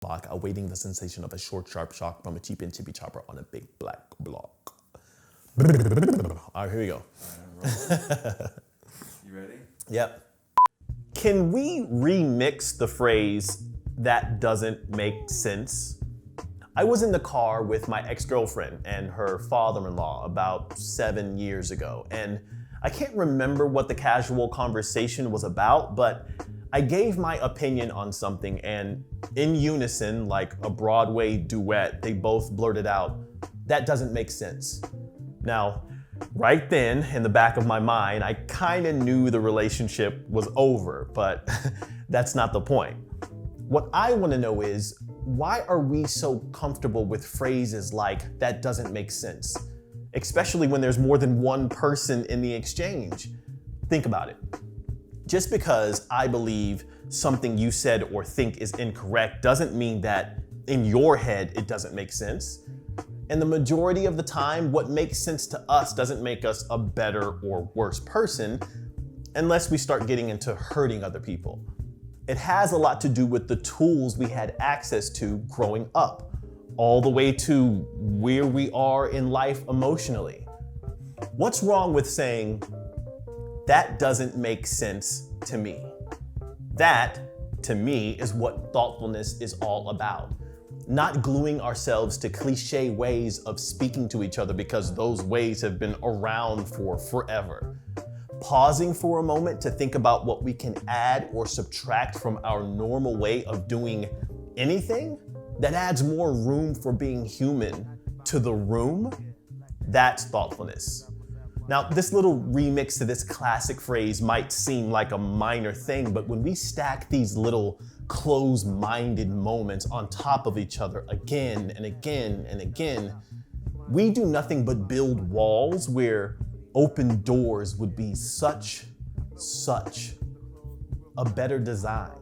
block, awaiting the sensation of a short, sharp shock from a cheap and chippy chopper on a big black block. All right, here we go. You ready? Yep. Can we remix the phrase, "that doesn't make sense"? I was in the car with my ex-girlfriend and her father-in-law about 7 years ago, and I can't remember what the casual conversation was about, but I gave my opinion on something, and in unison, like a Broadway duet, they both blurted out, "That doesn't make sense." Now, right then, in the back of my mind, I kind of knew the relationship was over, but that's not the point. What I want to know is, why are we so comfortable with phrases like, "that doesn't make sense"? Especially when there's more than one person in the exchange. Think about it. Just because I believe something you said or think is incorrect doesn't mean that in your head it doesn't make sense. And the majority of the time, what makes sense to us doesn't make us a better or worse person unless we start getting into hurting other people. It has a lot to do with the tools we had access to growing up, all the way to where we are in life emotionally. What's wrong with saying, "that doesn't make sense to me"? That, to me, is what thoughtfulness is all about. Not gluing ourselves to cliche ways of speaking to each other because those ways have been around for forever. Pausing for a moment to think about what we can add or subtract from our normal way of doing anything that adds more room for being human to the room, that's thoughtfulness. Now, this little remix to this classic phrase might seem like a minor thing, but when we stack these little close-minded moments on top of each other again and again and again, we do nothing but build walls where open doors would be such a better design.